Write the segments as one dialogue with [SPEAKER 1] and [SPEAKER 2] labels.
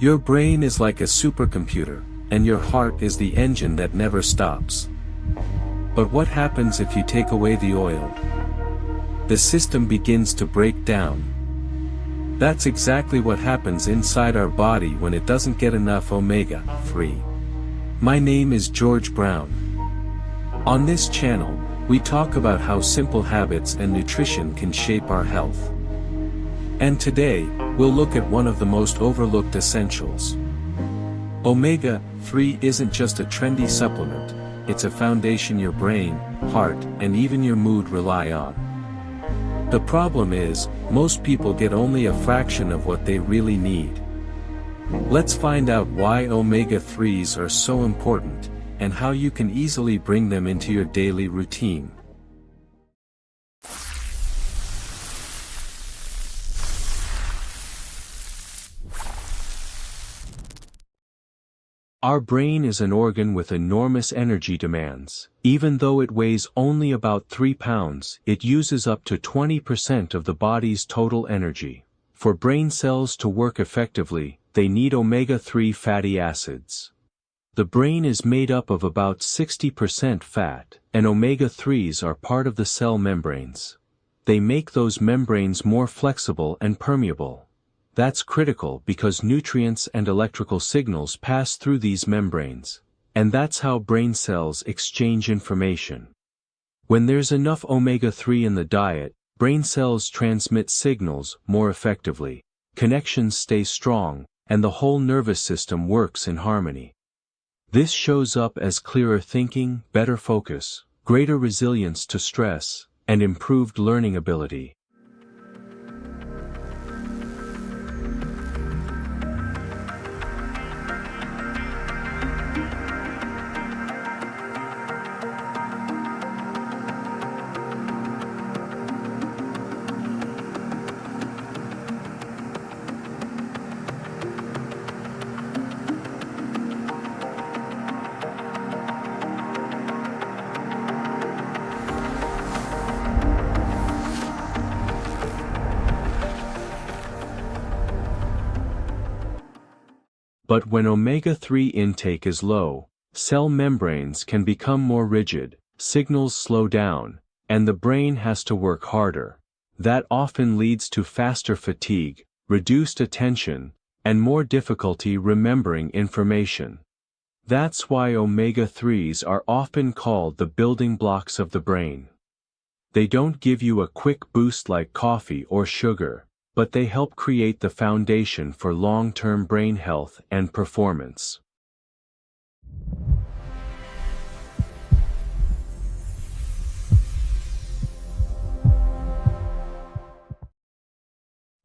[SPEAKER 1] Your brain is like a supercomputer, and your heart is the engine that never stops. But what happens if you take away the oil? The system begins to break down. That's exactly what happens inside our body when it doesn't get enough omega-3. My name is George Brown. On this channel, we talk about how simple habits and nutrition can shape our health. And today, we'll look at one of the most overlooked essentials. Omega-3 isn't just a trendy supplement, it's a foundation your brain, heart, and even your mood rely on. The problem is, most people get only a fraction of what they really need. Let's find out why omega-3s are so important, and how you can easily bring them into your daily routine. Our brain is an organ with enormous energy demands. Even though it weighs only about 3 pounds, it uses up to 20% of the body's total energy. For brain cells to work effectively, they need omega-3 fatty acids. The brain is made up of about 60% fat, and omega-3s are part of the cell membranes. They make those membranes more flexible and permeable. That's critical because nutrients and electrical signals pass through these membranes, and that's how brain cells exchange information. When there's enough omega-3 in the diet, brain cells transmit signals more effectively, connections stay strong, and the whole nervous system works in harmony. This shows up as clearer thinking, better focus, greater resilience to stress, and improved learning ability. But when omega-3 intake is low, cell membranes can become more rigid, signals slow down, and the brain has to work harder. That often leads to faster fatigue, reduced attention, and more difficulty remembering information. That's why omega-3s are often called the building blocks of the brain. They don't give you a quick boost like coffee or sugar, but they help create the foundation for long-term brain health and performance.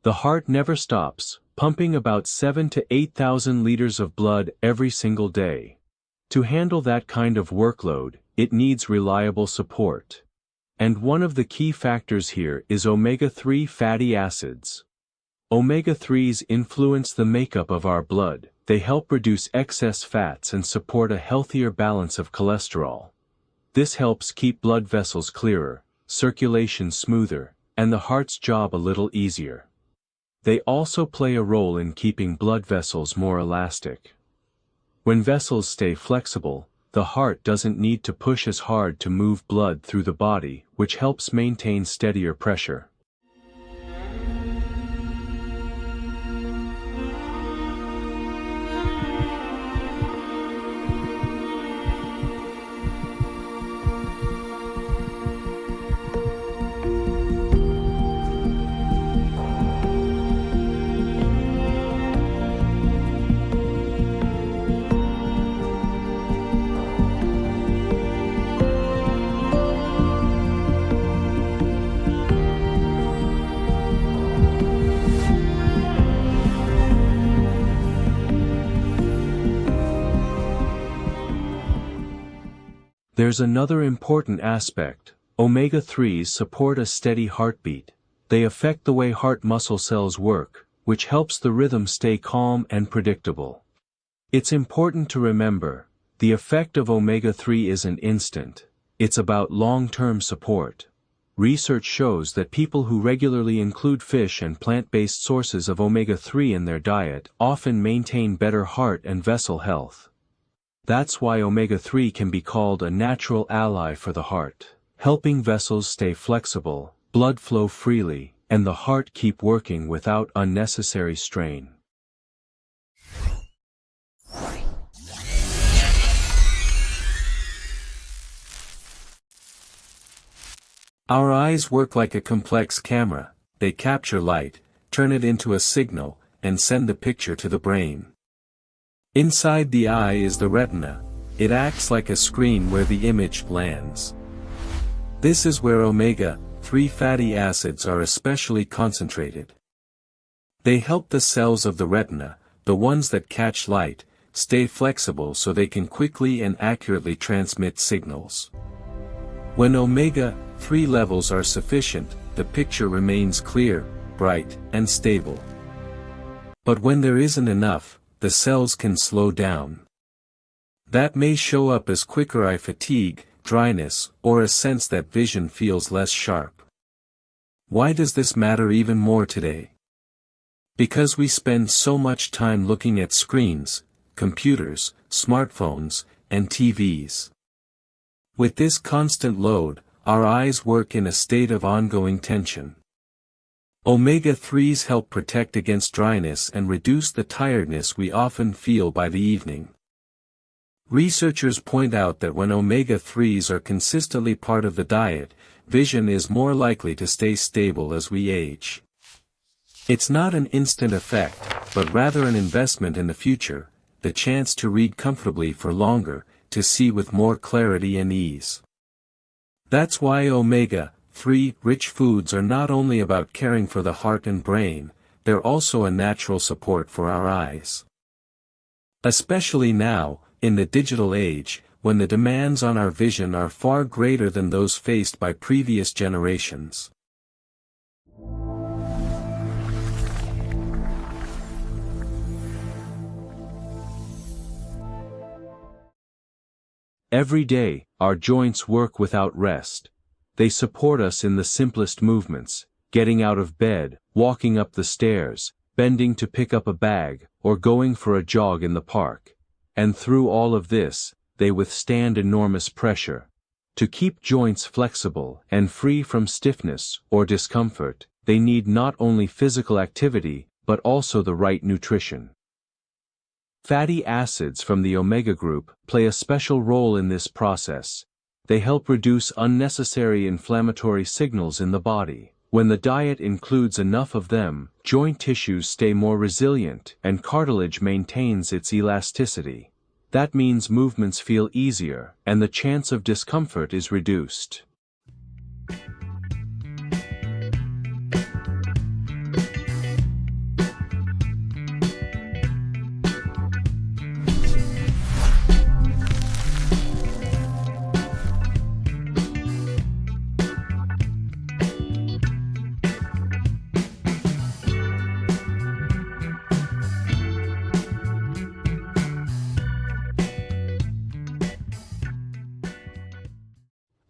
[SPEAKER 1] The heart never stops, pumping about 7,000 to 8,000 liters of blood every single day. To handle that kind of workload, it needs reliable support. And one of the key factors here is omega-3 fatty acids. Omega-3s influence the makeup of our blood. They help reduce excess fats and support a healthier balance of cholesterol. This helps keep blood vessels clearer, circulation smoother, and the heart's job a little easier. They also play a role in keeping blood vessels more elastic. When vessels stay flexible, the heart doesn't need to push as hard to move blood through the body, which helps maintain steadier pressure. There's another important aspect. Omega-3s support a steady heartbeat. They affect the way heart muscle cells work, which helps the rhythm stay calm and predictable. It's important to remember, the effect of omega-3 isn't instant. It's about long-term support. Research shows that people who regularly include fish and plant-based sources of omega-3 in their diet often maintain better heart and vessel health. That's why omega-3 can be called a natural ally for the heart, helping vessels stay flexible, blood flow freely, and the heart keep working without unnecessary strain.
[SPEAKER 2] Our eyes work like a complex camera. They capture light, turn it into a signal, and send the picture to the brain. Inside the eye is the retina. It acts like a screen where the image lands. This is where omega-3 fatty acids are especially concentrated. They help the cells of the retina, the ones that catch light, stay flexible so they can quickly and accurately transmit signals. When omega-3 levels are sufficient, the picture remains clear, bright, and stable. But when there isn't enough, the cells can slow down. That may show up as quicker eye fatigue, dryness, or a sense that vision feels less sharp. Why does this matter even more today? Because we spend so much time looking at screens, computers, smartphones, and TVs. With this constant load, our eyes work in a state of ongoing tension. Omega-3s help protect against dryness and reduce the tiredness we often feel by the evening. Researchers point out that when omega-3s are consistently part of the diet, vision is more likely to stay stable as we age. It's not an instant effect, but rather an investment in the future, the chance to read comfortably for longer, to see with more clarity and ease. That's why omega-3 rich foods are not only about caring for the heart and brain, they're also a natural support for our eyes. Especially now, in the digital age, when the demands on our vision are far greater than those faced by previous generations.
[SPEAKER 1] Every day, our joints work without rest. They support us in the simplest movements, getting out of bed, walking up the stairs, bending to pick up a bag, or going for a jog in the park. And through all of this, they withstand enormous pressure. To keep joints flexible and free from stiffness or discomfort, they need not only physical activity, but also the right nutrition. Fatty acids from the omega group play a special role in this process. They help reduce unnecessary inflammatory signals in the body. When the diet includes enough of them, joint tissues stay more resilient and cartilage maintains its elasticity. That means movements feel easier, and the chance of discomfort is reduced.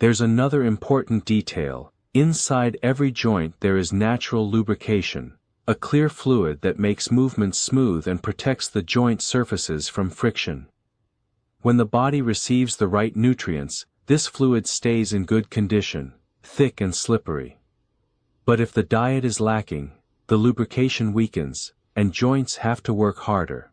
[SPEAKER 1] There's another important detail. Inside every joint there is natural lubrication, a clear fluid that makes movements smooth and protects the joint surfaces from friction. When the body receives the right nutrients, this fluid stays in good condition, thick and slippery. But if the diet is lacking, the lubrication weakens, and joints have to work harder.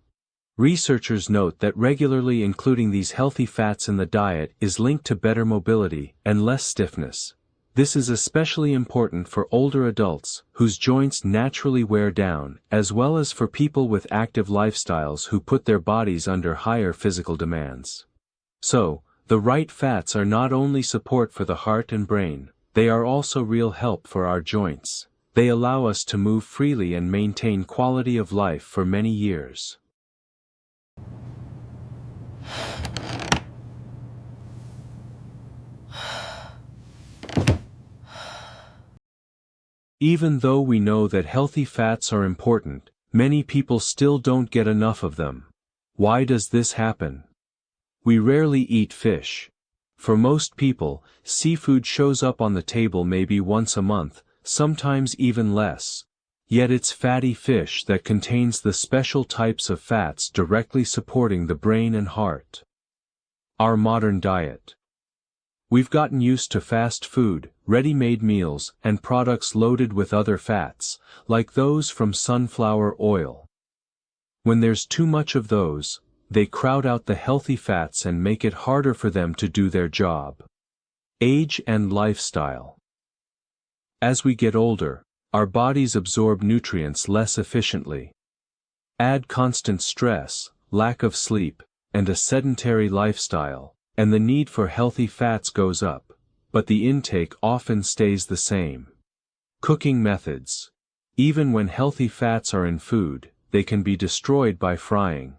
[SPEAKER 1] Researchers note that regularly including these healthy fats in the diet is linked to better mobility and less stiffness. This is especially important for older adults, whose joints naturally wear down, as well as for people with active lifestyles who put their bodies under higher physical demands. So, the right fats are not only support for the heart and brain, they are also real help for our joints. They allow us to move freely and maintain quality of life for many years. Even though we know that healthy fats are important, many people still don't get enough of them. Why does this happen? We rarely eat fish. For most people, seafood shows up on the table maybe once a month, sometimes even less. Yet it's fatty fish that contains the special types of fats directly supporting the brain and heart. Our modern diet. We've gotten used to fast food, ready-made meals, and products loaded with other fats, like those from sunflower oil. When there's too much of those, they crowd out the healthy fats and make it harder for them to do their job. Age and lifestyle. As we get older, our bodies absorb nutrients less efficiently. Add constant stress, lack of sleep, and a sedentary lifestyle, and the need for healthy fats goes up, but the intake often stays the same. Cooking methods. Even when healthy fats are in food, they can be destroyed by frying.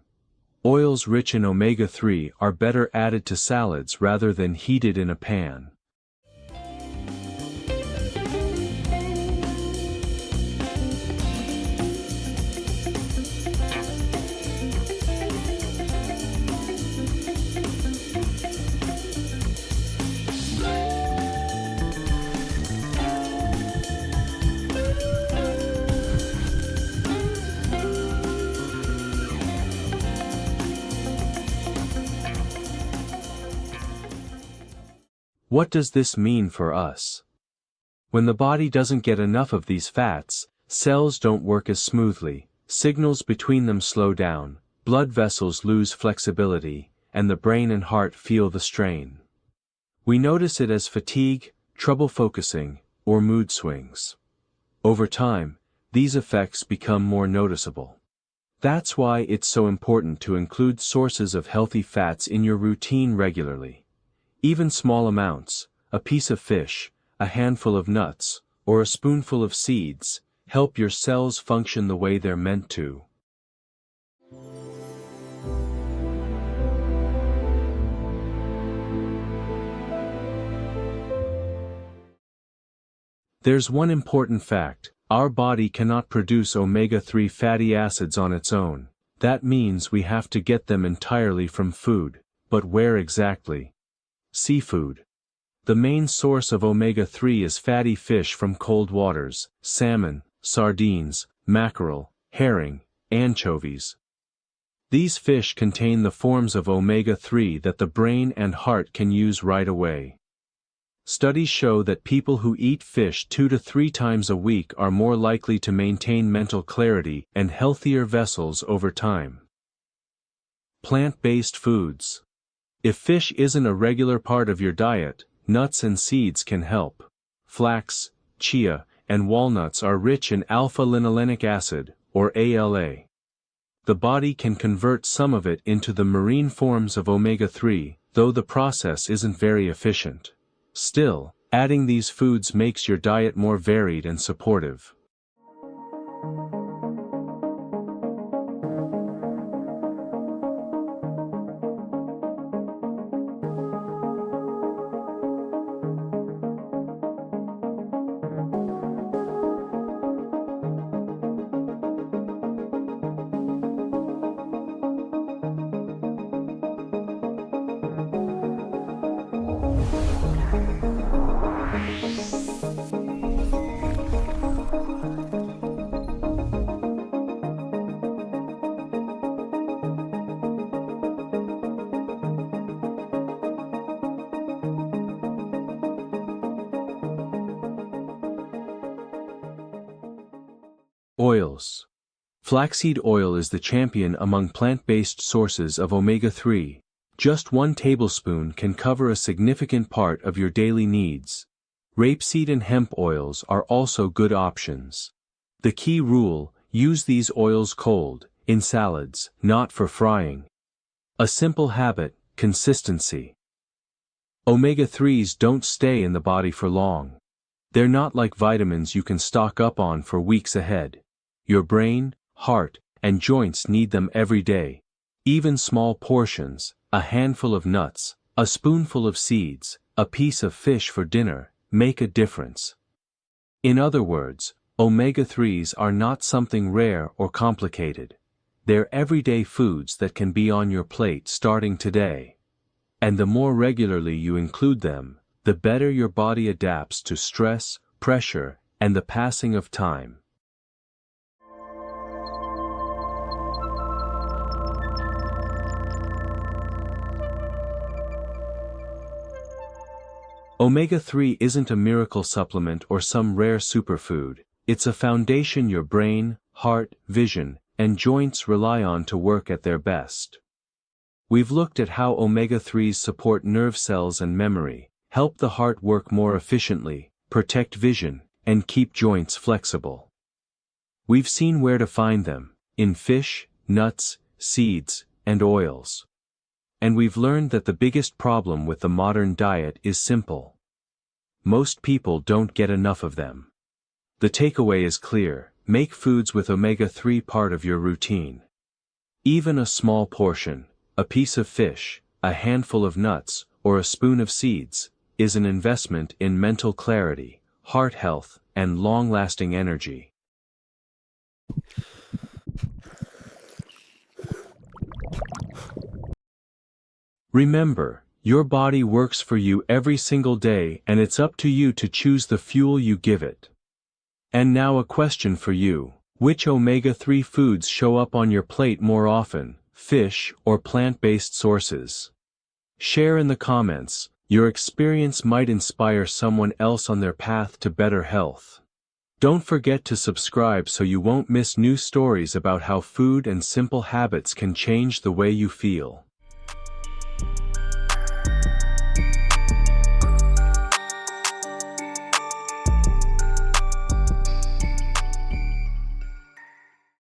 [SPEAKER 1] Oils rich in omega-3 are better added to salads rather than heated in a pan. What does this mean for us? When the body doesn't get enough of these fats, cells don't work as smoothly, signals between them slow down, blood vessels lose flexibility, and the brain and heart feel the strain. We notice it as fatigue, trouble focusing, or mood swings. Over time, these effects become more noticeable. That's why it's so important to include sources of healthy fats in your routine regularly. Even small amounts, a piece of fish, a handful of nuts, or a spoonful of seeds, help your cells function the way they're meant to. There's one important fact: our body cannot produce omega-3 fatty acids on its own. That means we have to get them entirely from food. But where exactly? Seafood. The main source of omega-3 is fatty fish from cold waters: salmon, sardines, mackerel, herring, anchovies. These fish contain the forms of omega-3 that the brain and heart can use right away. Studies show that people who eat fish 2 to 3 times a week are more likely to maintain mental clarity and healthier vessels over time. Plant-based foods. If fish isn't a regular part of your diet, nuts and seeds can help. Flax, chia, and walnuts are rich in alpha-linolenic acid, or ALA. The body can convert some of it into the marine forms of omega-3, though the process isn't very efficient. Still, adding these foods makes your diet more varied and supportive. Oils. Flaxseed oil is the champion among plant-based sources of omega-3. Just 1 tablespoon can cover a significant part of your daily needs. Rapeseed and hemp oils are also good options. The key rule: use these oils cold, in salads, not for frying. A simple habit: consistency. Omega-3s don't stay in the body for long. They're not like vitamins you can stock up on for weeks ahead. Your brain, heart, and joints need them every day. Even small portions, a handful of nuts, a spoonful of seeds, a piece of fish for dinner, make a difference. In other words, omega-3s are not something rare or complicated. They're everyday foods that can be on your plate starting today. And the more regularly you include them, the better your body adapts to stress, pressure, and the passing of time. Omega-3 isn't a miracle supplement or some rare superfood, it's a foundation your brain, heart, vision, and joints rely on to work at their best. We've looked at how omega-3s support nerve cells and memory, help the heart work more efficiently, protect vision, and keep joints flexible. We've seen where to find them, in fish, nuts, seeds, and oils. And we've learned that the biggest problem with the modern diet is simple. Most people don't get enough of them. The takeaway is clear: make foods with omega-3 part of your routine. Even a small portion, a piece of fish, a handful of nuts, or a spoon of seeds, is an investment in mental clarity, heart health, and long-lasting energy. Remember, your body works for you every single day, and it's up to you to choose the fuel you give it. And now a question for you: which omega-3 foods show up on your plate more often, fish or plant-based sources? Share in the comments. Your experience might inspire someone else on their path to better health. Don't forget to subscribe so you won't miss new stories about how food and simple habits can change the way you feel.